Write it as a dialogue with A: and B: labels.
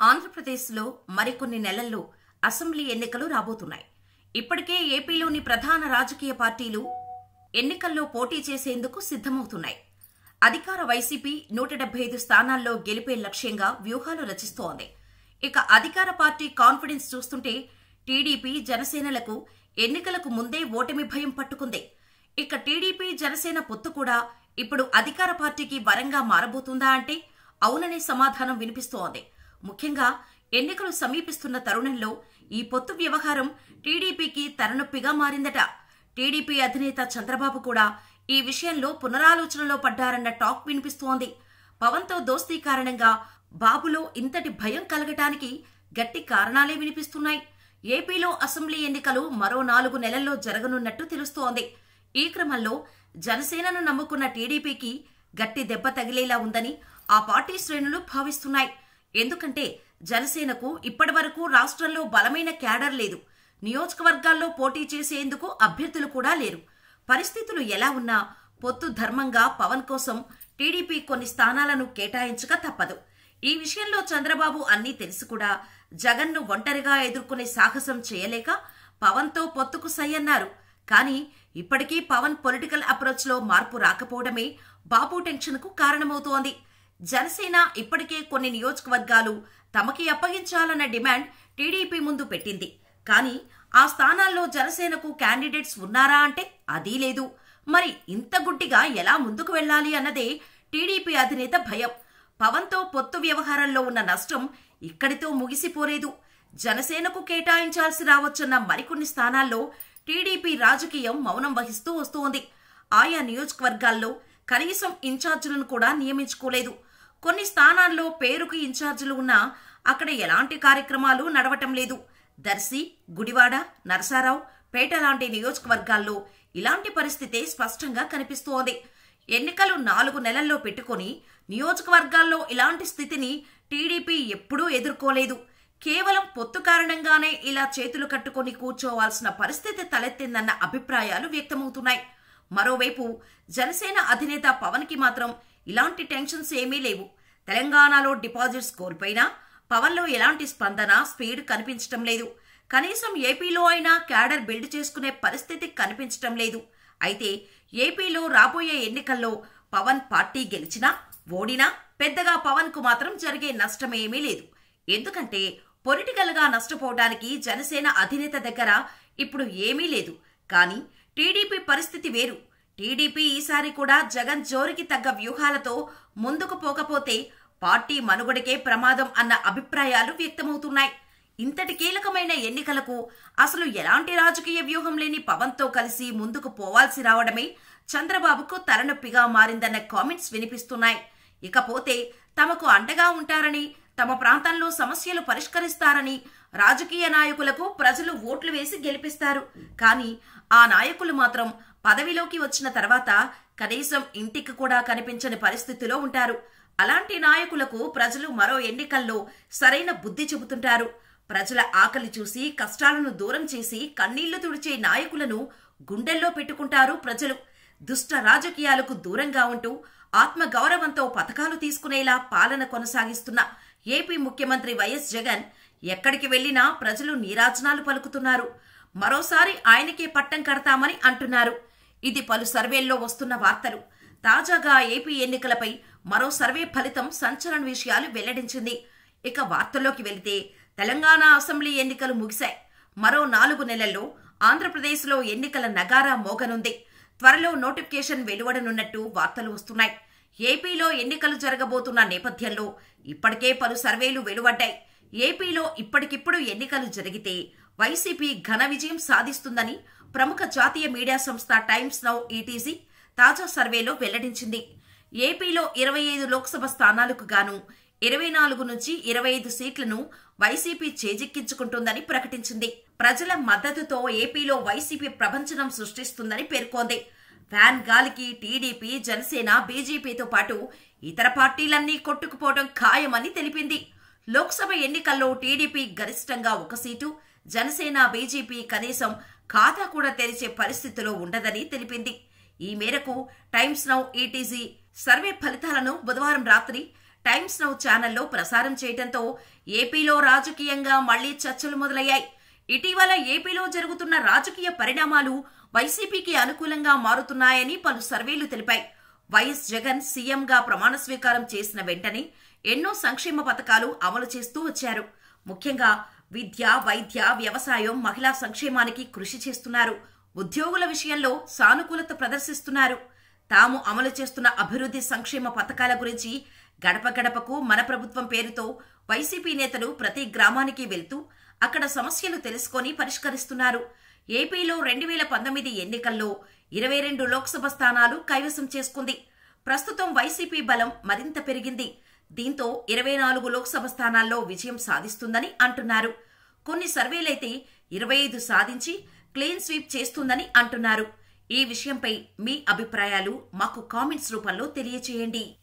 A: ఆంధ్రప్రదేశ్లో మరికొన్ని నెలల్లో అసెంబ్లీ ఎన్నికలు రాబోతున్నాయి. ఇప్పటికే ఏపీలోని ప్రధాన రాజకీయ పార్టీలు ఎన్నికల్లో పోటీ చేసేందుకు సిద్ధమవుతున్నాయి. అధికార వైసీపీ 175 స్థానాల్లో గెలిపే లక్ష్యంగా వ్యూహాలు రచిస్తోంది. ఇక అధికార పార్టీ కాన్ఫిడెన్స్ చూస్తుంటే టీడీపీ, జనసేనలకు ఎన్నికలకు ముందే ఓటమి భయం పట్టుకుంది. ఇక టీడీపీ, జనసేన పొత్తు కూడా ఇప్పుడు అధికార పార్టీకి వరంగా మారబోతుందా అంటే అవుననే సమాధానం వినిపిస్తోంది. ముఖ్యంగా ఎన్నికలు సమీపిస్తున్న తరుణంలో ఈ పొత్తు వ్యవహారం టీడీపీకి తలనొప్పిగా మారిందట. టీడీపీ అధినేత చంద్రబాబు కూడా ఈ విషయంలో పునరాలోచనలో పడ్డారన్న టాక్ వినిపిస్తోంది. పవన్తో దోస్తీ కారణంగా బాబులో ఇంతటి భయం కలగటానికి గట్టి కారణాలే వినిపిస్తున్నాయి. ఏపీలో అసెంబ్లీ ఎన్నికలు మరో 4 నెలల్లో జరగనున్నట్టు తెలుస్తోంది. ఈ క్రమంలో జనసేనను నమ్ముకున్న టీడీపీకి గట్టి దెబ్బ తగిలేలా ఉందని ఆ పార్టీ శ్రేణులు భావిస్తున్నాయి. ఎందుకంటే జనసేనకు ఇప్పటివరకు రాష్ట్రంలో బలమైన క్యాడర్ లేదు. నియోజకవర్గాల్లో పోటీ చేసేందుకు అభ్యర్థులు కూడా లేరు. పరిస్థితులు ఎలా ఉన్నా పొత్తు ధర్మంగా పవన్ కోసం టీడీపీ కొన్ని స్థానాలను కేటాయించక తప్పదు. ఈ విషయంలో చంద్రబాబు అన్నీ తెలిసి కూడా జగన్ను ఒంటరిగా ఎదుర్కొనే సాహసం చేయలేక పవన్తో పొత్తుకు సై అన్నారు. కానీ ఇప్పటికీ పవన్ పొలిటికల్ అప్రోచ్ లో మార్పు రాకపోవడమే బాబు టెన్షన్ కు కారణమవుతోంది. జనసేన ఇప్పటికే కొన్ని నియోజకవర్గాలు తమకి అప్పగించాలన్న డిమాండ్ టీడీపీ ముందు పెట్టింది. కానీ ఆ స్థానాల్లో జనసేనకు క్యాండిడేట్స్ ఉన్నారా అంటే అదీ లేదు. మరి ఇంత గుడ్డిగా ఎలా ముందుకు వెళ్లాలి అన్నదే టీడీపీ అధినేత భయం. పవన్తో పొత్తు వ్యవహారంలో ఉన్న నష్టం ఇక్కడితో ముగిసిపోలేదు. జనసేనకు కేటాయించాల్సి రావచ్చన్న మరికొన్ని స్థానాల్లో టీడీపీ రాజకీయం మౌనం వహిస్తూ వస్తోంది. ఆయా నియోజకవర్గాల్లో కనీసం ఇన్ఛార్జీలను కూడా నియమించుకోలేదు. కొన్ని స్థానాల్లో పేరుకు ఇన్ఛార్జీలు ఉన్నా అక్కడ ఎలాంటి కార్యక్రమాలు నడవటం లేదు. దర్శి, గుడివాడ, నరసారావు పేట లాంటి నియోజకవర్గాల్లో ఇలాంటి పరిస్థితే స్పష్టంగా కనిపిస్తోంది. ఎన్నికలు 4 నెలల్లో పెట్టుకుని నియోజకవర్గాల్లో ఇలాంటి స్థితిని టీడీపీ ఎప్పుడూ ఎదుర్కోలేదు. కేవలం పొత్తు కారణంగానే ఇలా చేతులు కట్టుకుని కూర్చోవాల్సిన పరిస్థితి తలెత్తిందన్న అభిప్రాయాలు వ్యక్తమవుతున్నాయి. మరోవైపు జనసేన అధినేత పవన్ కి మాత్రం ఇలాంటి టెన్షన్స్ ఏమీ లేవు. తెలంగాణలో డిపాజిట్స్ కోల్పోయినా పవన్లో ఎలాంటి స్పందన, స్పీడ్ కనిపించటం లేదు. కనీసం ఏపీలో అయినా క్యాడర్ బిల్డ్ చేసుకునే పరిస్థితి కనిపించటం లేదు. అయితే ఏపీలో రాబోయే ఎన్నికల్లో పవన్ పార్టీ గెలిచినా ఓడినా పెద్దగా పవన్ కు మాత్రం జరిగే నష్టమేమీ లేదు. ఎందుకంటే పొలిటికల్ గా నష్టపోవడానికి జనసేన అధినేత దగ్గర ఇప్పుడు ఏమీ లేదు. కానీ టీడీపీ పరిస్థితి వేరు. టీడీపీ ఈసారి కూడా జగన్ జోరికి తగ్గ వ్యూహాలతో ముందుకు పోకపోతే పార్టీ మనుగడకే ప్రమాదం అన్న అభిప్రాయాలు వ్యక్తమవుతున్నాయి. ఇంతటి కీలకమైన ఎన్నికలకు అసలు ఎలాంటి రాజకీయ వ్యూహం లేని పవన్తో కలిసి ముందుకు పోవాల్సి రావడమే చంద్రబాబుకు తలనొప్పిగా మారిందన్న కామెంట్స్ వినిపిస్తున్నాయి. ఇకపోతే తమకు అండగా ఉంటారని, తమ ప్రాంతంలో సమస్యలు పరిష్కరిస్తారని రాజకీయ నాయకులకు ప్రజలు ఓట్లు వేసి గెలిపిస్తారు. కానీ ఆ నాయకులు మాత్రం పదవిలోకి వచ్చిన తర్వాత కనీసం ఇంటికి కూడా కనిపించని పరిస్థితిలో ఉంటారు. అలాంటి నాయకులకు ప్రజలు మరో ఎన్నికల్లో సరైన బుద్ధి చెబుతుంటారు. ప్రజల ఆకలి చూసి కష్టాలను దూరం చేసి కన్నీళ్లు తుడిచే నాయకులను గుండెల్లో పెట్టుకుంటారు ప్రజలు. దుష్ట రాజకీయాలకు దూరంగా ఉంటూ ఆత్మగౌరవంతో పథకాలు తీసుకునేలా పాలన కొనసాగిస్తున్న ఏపీ ముఖ్యమంత్రి వైఎస్ జగన్ ఎక్కడికి వెళ్లినా ప్రజలు నీరాజనాలు పలుకుతున్నారు. మరోసారి ఆయనకే పట్టం కడతామని అంటున్నారు. ఇది పలు సర్వేల్లో వస్తున్న వార్తలు. తాజాగా ఏపీ ఎన్నికలపై మరో సర్వే ఫలితం సంచలన విషయాలు వెల్లడించింది. ఇక వార్తల్లోకి వెళితే తెలంగాణ అసెంబ్లీ ఎన్నికలు ముగిశాయి. మరో 4 నెలల్లో ఆంధ్రప్రదేశ్లో ఎన్నికల నగారా మోగనుంది. త్వరలో నోటిఫికేషన్ వెలువడనున్నట్టు వార్తలు వస్తున్నాయి. ఏపీలో ఎన్నికలు జరగబోతున్న నేపథ్యంలో ఇప్పటికే పలు సర్వేలు వెలువడ్డాయి. ఏపీలో ఇప్పటికిప్పుడు ఎన్నికలు జరిగితే వైసీపీ ఘన విజయం సాధిస్తుందని ప్రముఖ జాతీయ మీడియా సంస్థ టైమ్స్ నౌ ఈటీసీ తాజా సర్వేలో వెల్లడించింది. ఏపీలో 25 లోక్సభ స్థానాలకు గాను 24 నుంచి 25 సీట్లను వైసీపీ చేజిక్కించుకుంటుందని ప్రకటించింది. ప్రజల మద్దతుతో ఏపీలో వైసీపీ ప్రపంచనం సృష్టిస్తుందని పేర్కొంది. ఫ్యాన్ గాలికి టీడీపీ, జనసేన, బీజేపీతో పాటు ఇతర పార్టీలన్నీ కొట్టుకుపోవడం ఖాయమని తెలిపింది. లోక్సభ ఎన్నికల్లో టీడీపీ గరిష్టంగా 1 సీటు, జనసేన, బీజేపీ కనీసం ఖాతా కూడా తెరిచే పరిస్థితిలో ఉండదని తెలిపింది. ఈ మేరకు టైమ్స్ నౌ ఈటీసీ సర్వే ఫలితాలను బుధవారం రాత్రి టైమ్స్ నౌ ఛానల్లో ప్రసారం చేయడంతో ఏపీలో రాజకీయంగా మళ్లీ చర్చలు మొదలయ్యాయి. ఇటీవల ఏపీలో జరుగుతున్న రాజకీయ పరిణామాలు వైసీపీకి అనుకూలంగా మారుతున్నాయని పలు సర్వేలు తెలిపాయి. వైఎస్ జగన్ సీఎంగా ప్రమాణ స్వీకారం చేసిన వెంటనే ఎన్నో సంక్షేమ పథకాలు అమలు చేస్తూ వచ్చారు. ముఖ్యంగా విద్య, వైద్య, వ్యవసాయం, మహిళా సంక్షేమానికి కృషి చేస్తున్నారు. ఉద్యోగుల విషయంలో సానుకూలత ప్రదర్శిస్తున్నారు. తాము అమలు చేస్తున్న అభివృద్ధి సంక్షేమ పథకాల గురించి గడప గడపకు మన ప్రభుత్వం పేరుతో వైసీపీ నేతలు ప్రతి గ్రామానికి వెళ్తూ అక్కడ సమస్యలు తెలుసుకొని పరిష్కరిస్తున్నారు. ఏపీలో 2019 ఎన్నికల్లో 22 లోక్సభ స్థానాలు కైవసం చేసుకుంది. ప్రస్తుతం వైసీపీ బలం మరింత పెరిగింది. దీంతో 24 లోక్సభ స్థానాల్లో విజయం సాధిస్తుందని అంటున్నారు. కొన్ని సర్వేలైతే 25 సాధించి క్లీన్ స్వీప్ చేస్తుందని అంటున్నారు. ఈ విషయంపై మీ అభిప్రాయాలు మాకు కామెంట్స్ రూపంలో తెలియచేయండి.